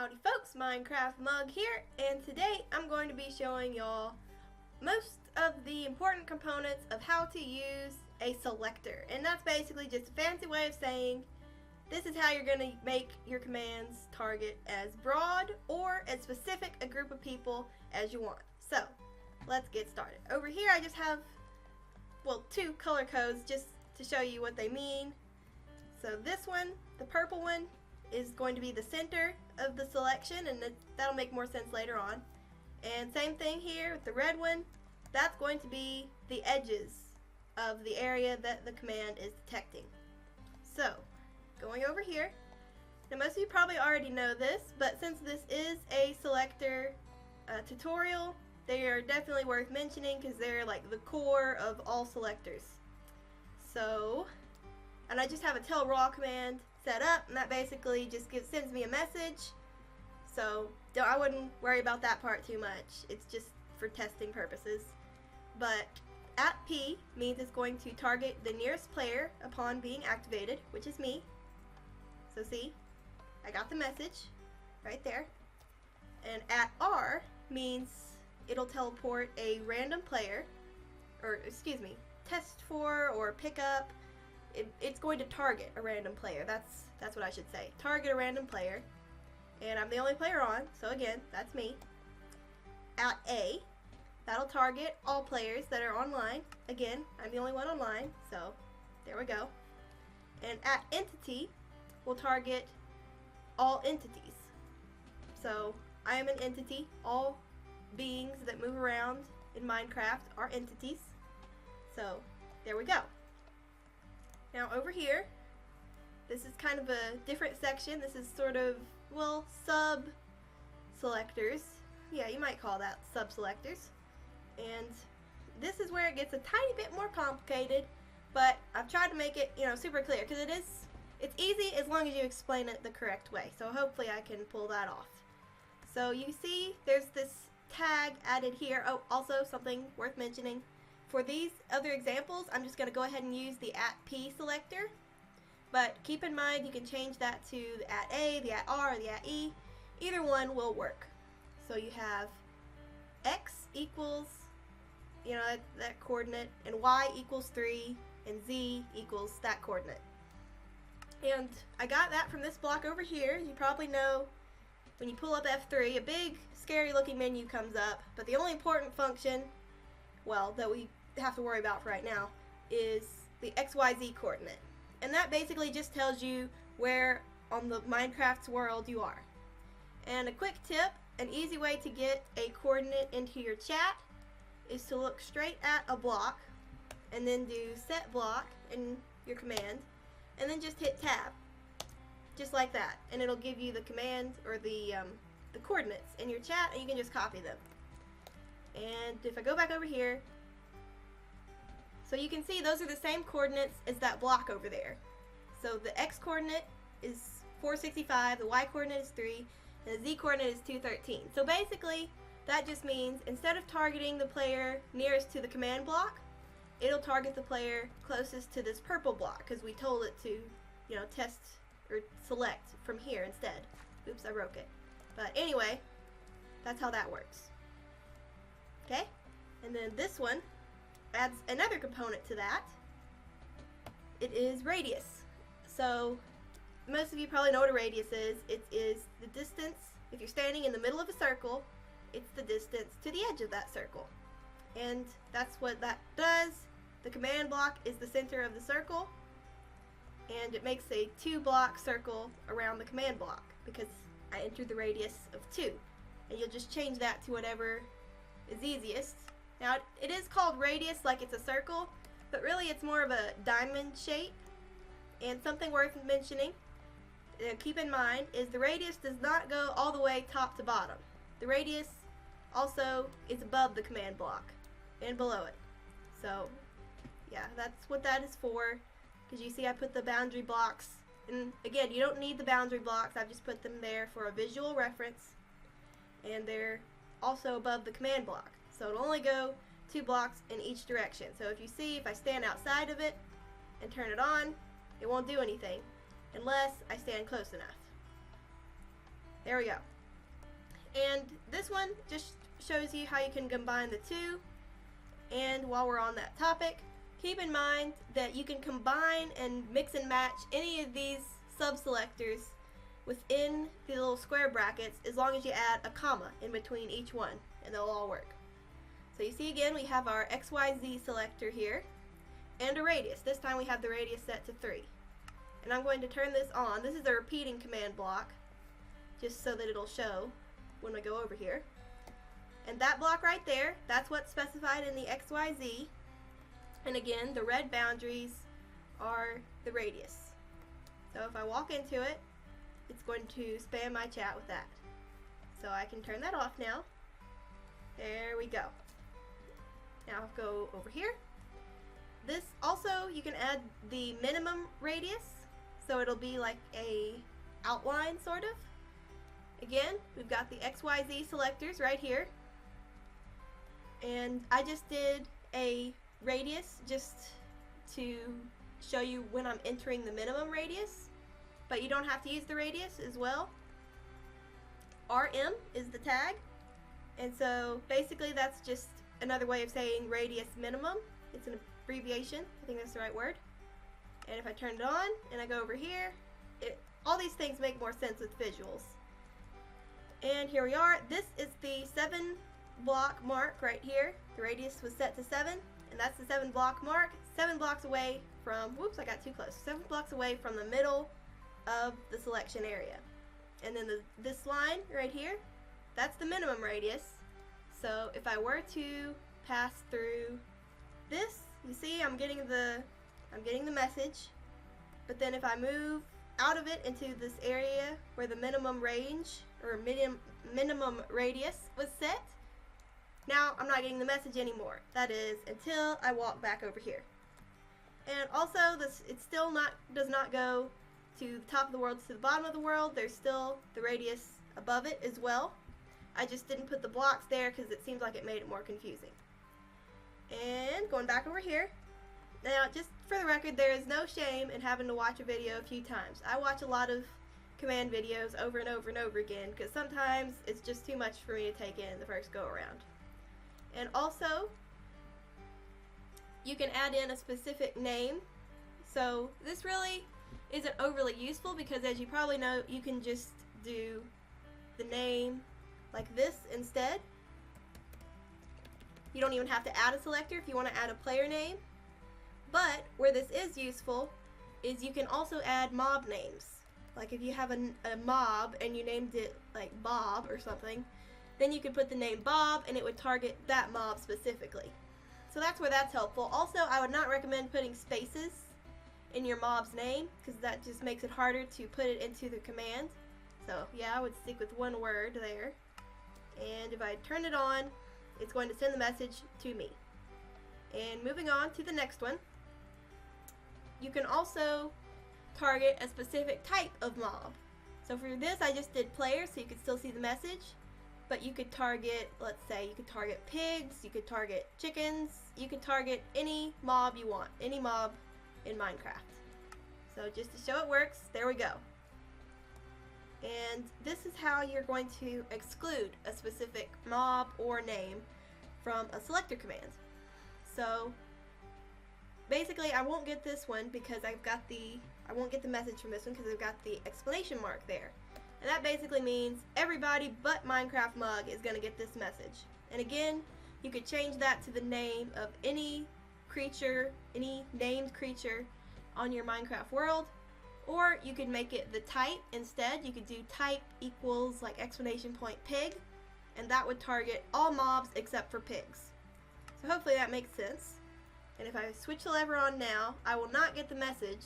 Howdy folks, Minecraft Mug here, and today I'm going to be showing y'all most of the important components of how to use a selector. And that's basically just a fancy way of saying this is how you're going to make your commands target as broad or as specific a group of people as you want. So let's get started. Over here I just have, well, two color codes just to show you what they mean. So this one, the purple one, is going to be the center of the selection, and that'll make more sense later on. And same thing here with the red one, that's going to be the edges of the area that the command is detecting. So, going over here, now most of you probably already know this, but since this is a selector tutorial, they are definitely worth mentioning because they're like the core of all selectors. So, and I just have a tell raw command set up, and that basically just sends me a message. So I wouldn't worry about that part too much. It's just for testing purposes. But @P means it's going to target the nearest player upon being activated, which is me. So see, I got the message right there. And @R means it'll teleport a random player, or excuse me, test for or pick up. It's going to target a random player. That's what I should say. Target a random player. And I'm the only player on, so again, that's me. @A, that'll target all players that are online. Again, I'm the only one online, so there we go. And @Entity will target all entities. So I am an entity. All beings that move around in Minecraft are entities. So there we go. Now over here, this is kind of a different section. This is sort of, well, sub-selectors. Yeah, you might call that sub-selectors. And this is where it gets a tiny bit more complicated, but I've tried to make it, super clear, because it's easy as long as you explain it the correct way. So hopefully I can pull that off. So you see there's this tag added here. Oh, also something worth mentioning. For these other examples, I'm just going to go ahead and use the @P selector. But keep in mind, you can change that to the @A, the @R, or the @E. Either one will work. So you have X equals, that coordinate, and Y equals 3, and Z equals that coordinate. And I got that from this block over here. You probably know when you pull up F3, a big, scary looking menu comes up, but the only important function, well, that we have to worry about for right now, is the XYZ coordinate. And that basically just tells you where on the Minecraft's world you are. And a quick tip, an easy way to get a coordinate into your chat is to look straight at a block and then do set block in your command and then just hit tab. Just like that. And it'll give you the command or the coordinates in your chat, and you can just copy them. And if I go back over here, so you can see those are the same coordinates as that block over there. So the X coordinate is 465, the Y coordinate is 3, and the Z coordinate is 213. So basically, that just means instead of targeting the player nearest to the command block, it'll target the player closest to this purple block, because we told it to, test or select from here instead. Oops, I broke it. But anyway, that's how that works. Okay? And then this one adds another component to that. It is radius. So most of you probably know what a radius is. It is the distance, if you're standing in the middle of a circle, it's the distance to the edge of that circle. And that's what that does. The command block is the center of the circle, and it makes a 2-block circle around the command block because I entered the radius of 2. And you'll just change that to whatever is easiest. Now, it is called radius like it's a circle, but really it's more of a diamond shape. And something worth mentioning, keep in mind, is the radius does not go all the way top to bottom. The radius also is above the command block and below it. So, yeah, that's what that is for. Because you see I put the boundary blocks, and again, you don't need the boundary blocks, I've just put them there for a visual reference. And they're also above the command block. So it'll only go 2 blocks in each direction. So if I stand outside of it and turn it on, it won't do anything unless I stand close enough. There we go. And this one just shows you how you can combine the two. And while we're on that topic, keep in mind that you can combine and mix and match any of these sub-selectors within the little square brackets as long as you add a comma in between each one, and they'll all work. So you see again, we have our XYZ selector here and a radius. This time we have the radius set to 3. And I'm going to turn this on. This is a repeating command block, just so that it'll show when I go over here. And that block right there, that's what's specified in the XYZ. And again, the red boundaries are the radius. So if I walk into it, it's going to spam my chat with that. So I can turn that off now. There we go. Now I'll go over here. This also, you can add the minimum radius, so it'll be like a outline sort of. Again, we've got the XYZ selectors right here. And I just did a radius just to show you when I'm entering the minimum radius, but you don't have to use the radius as well. RM is the tag, and so basically that's just another way of saying radius minimum. It's an abbreviation, I think that's the right word. And if I turn it on and I go over here, all these things make more sense with visuals. And here we are. This is the 7 block mark right here. The radius was set to 7, and that's the 7 block mark. 7 blocks away from, whoops, I got too close. 7 blocks away from the middle of the selection area. And then this line right here, that's the minimum radius. So if I were to pass through this, you see I'm getting the message. But then if I move out of it into this area where the minimum range or minimum radius was set, now I'm not getting the message anymore. That is until I walk back over here. And also it still does not go to the top of the world to the bottom of the world. There's still the radius above it as well. I just didn't put the blocks there because it seems like it made it more confusing. And going back over here. Now, just for the record, there is no shame in having to watch a video a few times. I watch a lot of command videos over and over and over again because sometimes it's just too much for me to take in the first go around. And also, you can add in a specific name. So this really isn't overly useful because, as you probably know, you can just do the name like this instead. You don't even have to add a selector if you want to add a player name. But where this is useful is you can also add mob names. Like if you have a mob and you named it like Bob or something, then you could put the name Bob and it would target that mob specifically. So that's where that's helpful. Also, I would not recommend putting spaces in your mob's name because that just makes it harder to put it into the command. So yeah, I would stick with one word there. And if I turn it on, it's going to send the message to me. And moving on to the next one, you can also target a specific type of mob. So for this, I just did player so you could still see the message. But you could target, let's say, you could target pigs, you could target chickens, you could target any mob you want, any mob in Minecraft. So just to show it works, there we go. And this is how you're going to exclude a specific mob or name from a selector command. So basically I won't get this one because I won't get the message from this one because I've got the exclamation mark there. And that basically means everybody but Minecraft Mug is going to get this message. And again, you could change that to the name of any creature, any named creature on your Minecraft world. Or you could make it the type instead. You could do type equals like exclamation point pig. And that would target all mobs except for pigs. So hopefully that makes sense. And if I switch the lever on now, I will not get the message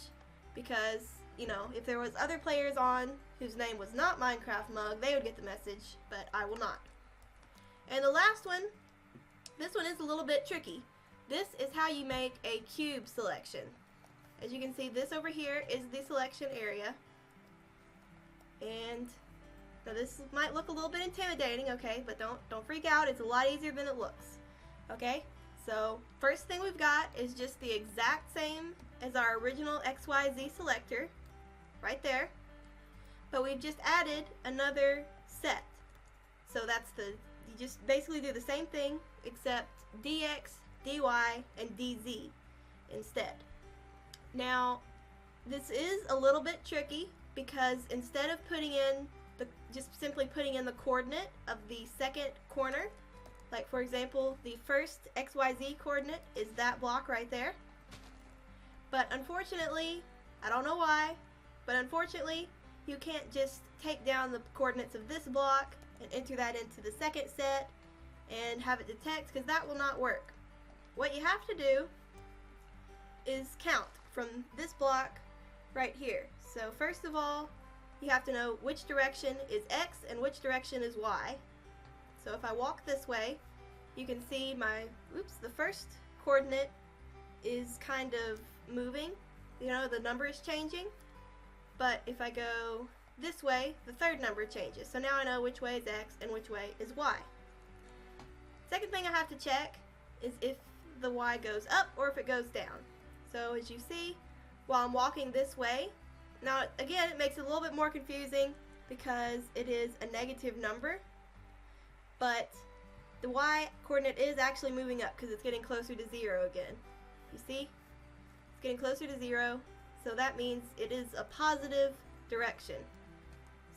because, you know, if there was other players on whose name was not Minecraft Mug, they would get the message, but I will not. And the last one, this one is a little bit tricky. This is how you make a cube selection. As you can see, this over here is the selection area. And now this might look a little bit intimidating, okay, but don't freak out. It's a lot easier than it looks. Okay? So first thing we've got is just the exact same as our original XYZ selector right there, but we've just added another set. So you just basically do the same thing except dx, dy, and dz instead. Now, this is a little bit tricky because instead of just simply putting in the coordinate of the second corner, like for example, the first XYZ coordinate is that block right there. But unfortunately, I don't know why, but unfortunately, you can't just take down the coordinates of this block and enter that into the second set and have it detect, because that will not work. What you have to do is count from this block right here. So first of all, you have to know which direction is X and which direction is Y. So if I walk this way, you can see the first coordinate is kind of moving. You know, the number is changing. But if I go this way, the third number changes. So now I know which way is X and which way is Y. Second thing I have to check is if the Y goes up or if it goes down. So as you see, while I'm walking this way, now again it makes it a little bit more confusing because it is a negative number, but the Y coordinate is actually moving up because it's getting closer to 0 again. You see? It's getting closer to 0, so that means it is a positive direction.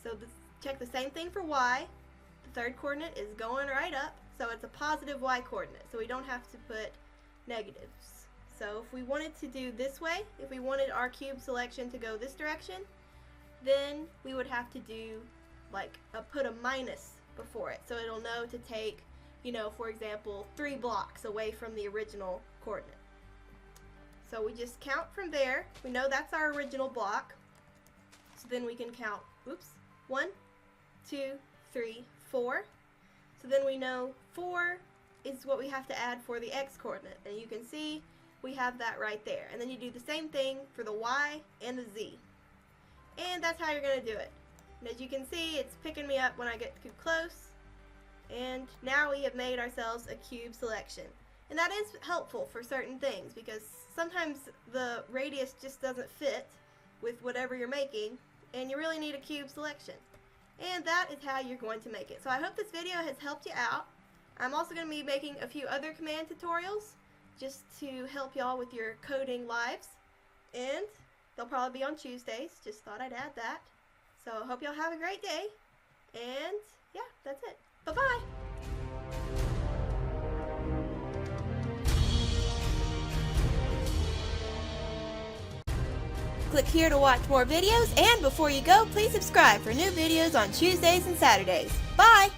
So check the same thing for Y. The third coordinate is going right up, so it's a positive Y coordinate, so we don't have to put negatives. So if we wanted to do this way, if we wanted our cube selection to go this direction, then we would have to do put a minus before it, so it'll know to take, for example, 3 blocks away from the original coordinate. So we just count from there. We know that's our original block, so then we can count 1, 2, 3, 4. So then we know 4 is what we have to add for the X coordinate, and you can see we have that right there. And then you do the same thing for the Y and the Z. And that's how you're going to do it. And as you can see, it's picking me up when I get too close. And now we have made ourselves a cube selection. And that is helpful for certain things because sometimes the radius just doesn't fit with whatever you're making, and you really need a cube selection. And that is how you're going to make it. So I hope this video has helped you out. I'm also going to be making a few other command tutorials just to help y'all with your coding lives, and they'll probably be on Tuesdays. Just thought I'd add that. So I hope y'all have a great day, and yeah, that's it. Bye-bye! Click here to watch more videos, and before you go, please subscribe for new videos on Tuesdays and Saturdays. Bye!